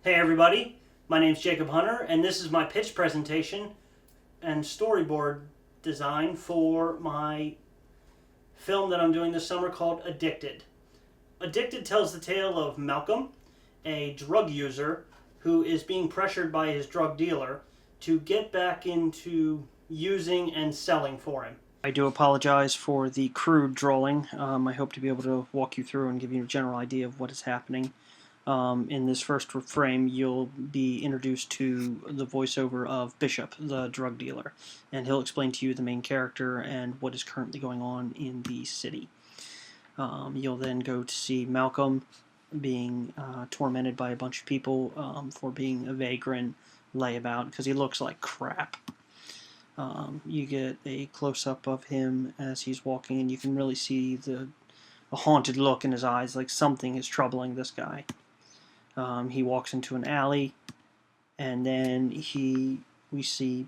Hey everybody, my name's Jacob Hunter, and this is my pitch presentation and storyboard design for my film that I'm doing this summer called Addicted. Addicted tells the tale of Malcolm, a drug user who is being pressured by his drug dealer to get back into using and selling for him. I do apologize for the crude drawing. I hope to be able to walk you through and give you a general idea of what is happening. In this first frame, you'll be introduced to the voiceover of Bishop, the drug dealer, and he'll explain to you the main character and what is currently going on in the city. You'll then go to see Malcolm being tormented by a bunch of people for being a vagrant layabout because he looks like crap. You get a close-up of him as he's walking, and you can really see a haunted look in his eyes, like something is troubling this guy. He walks into an alley, and then we see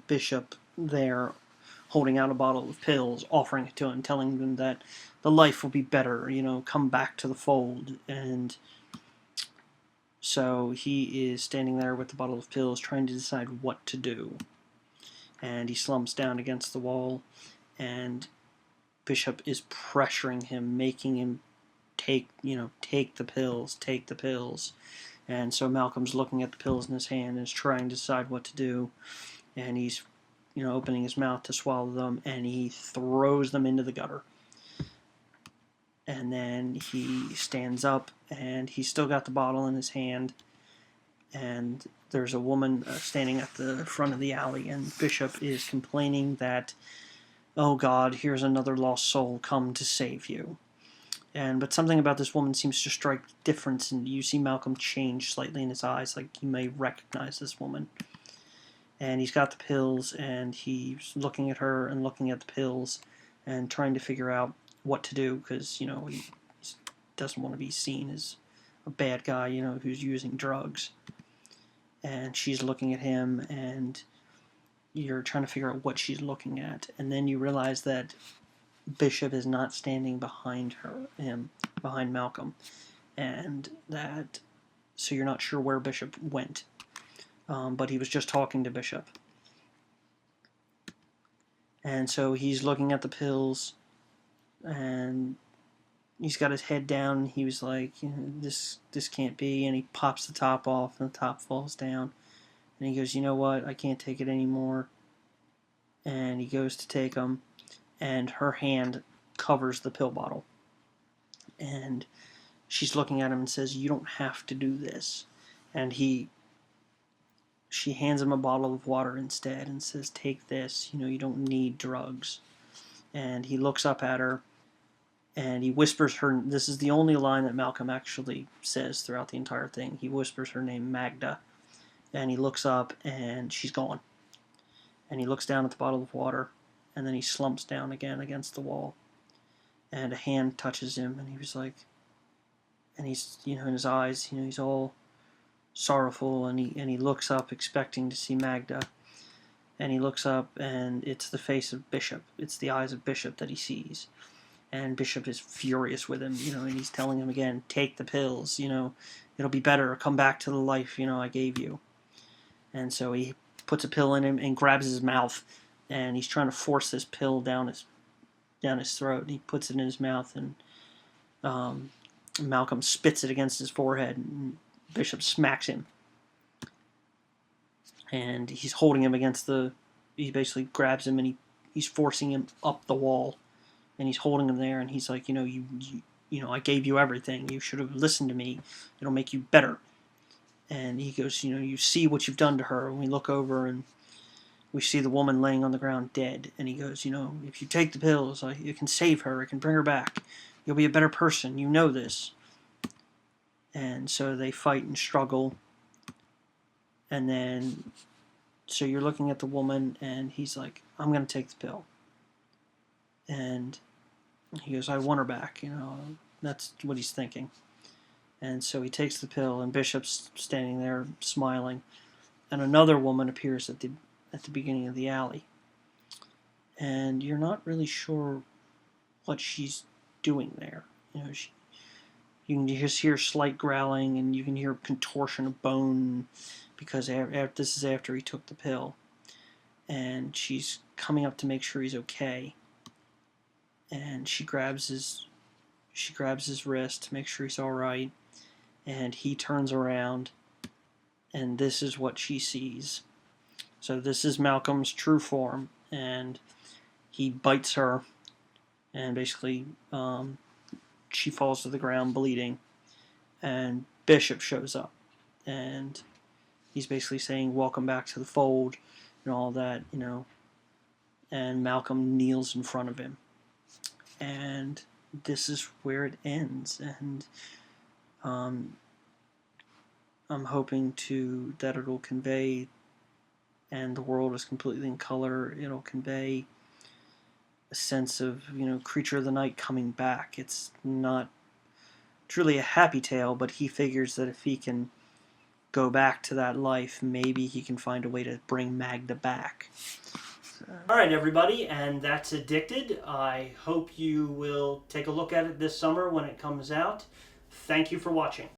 Bishop there holding out a bottle of pills, offering it to him, telling him that the life will be better, come back to the fold. And so he is standing there with the bottle of pills, trying to decide what to do. And he slumps down against the wall, and Bishop is pressuring him, making him take the pills, take the pills. And so Malcolm's looking at the pills in his hand and is trying to decide what to do. And he's, opening his mouth to swallow them, and he throws them into the gutter. And then he stands up, and he's still got the bottle in his hand. And there's a woman standing at the front of the alley, and Bishop is complaining that, oh God, here's another lost soul come to save you. But something about this woman seems to strike difference, and you see Malcolm change slightly in his eyes, like you may recognize this woman. And he's got the pills, and he's looking at her and looking at the pills, and trying to figure out what to do, because he doesn't want to be seen as a bad guy, who's using drugs. And she's looking at him, and you're trying to figure out what she's looking at, and then you realize that Bishop is not standing behind behind Malcolm, and so you're not sure where Bishop went, but he was just talking to Bishop, and so he's looking at the pills, and he's got his head down, and he was like, this can't be, and he pops the top off, and the top falls down, and he goes, you know what, I can't take it anymore, and he goes to take them, and her hand covers the pill bottle. And she's looking at him and says, you don't have to do this. And she hands him a bottle of water instead and says, take this, you don't need drugs. And he looks up at her, and he whispers her, this is the only line that Malcolm actually says throughout the entire thing. He whispers her name, Magda. And he looks up, and she's gone. And he looks down at the bottle of water, and then he slumps down again against the wall, and a hand touches him, and he was like, and he's, in his eyes, he's all sorrowful, and he looks up expecting to see Magda, and he looks up, and it's the face of Bishop, it's the eyes of Bishop that he sees, and Bishop is furious with him, and he's telling him again, take the pills, it'll be better, come back to the life, I gave you. And so he puts a pill in him and grabs his mouth, and he's trying to force this pill down his throat, and he puts it in his mouth, and Malcolm spits it against his forehead, and Bishop smacks him, and he's holding him against he basically grabs him, and he's forcing him up the wall, and he's holding him there, and he's like, I gave you everything, you should have listened to me, it'll make you better. And he goes, you see what you've done to her. And we look over, and we see the woman laying on the ground dead, and he goes, if you take the pills, it can save her, it can bring her back, you'll be a better person, you know this. And so they fight and struggle, and then, so you're looking at the woman, and he's like, I'm going to take the pill. And he goes, I want her back, that's what he's thinking. And so he takes the pill, and Bishop's standing there smiling, and another woman appears at the beginning of the alley, and you're not really sure what she's doing there. You can just hear slight growling, and you can hear contortion of bone, because this is after he took the pill. And she's coming up to make sure he's okay. And she grabs his wrist to make sure he's all right. And he turns around, and this is what she sees. So this is Malcolm's true form, and he bites her, and basically she falls to the ground bleeding, and Bishop shows up, and he's basically saying, "Welcome back to the fold," and all that, and Malcolm kneels in front of him, and this is where it ends. And I'm hoping that it'll convey, and the world is completely in color, it'll convey a sense of, Creature of the Night coming back. It's not truly a happy tale, but he figures that if he can go back to that life, maybe he can find a way to bring Magda back. Alright, everybody, and that's Addicted. I hope you will take a look at it this summer when it comes out. Thank you for watching.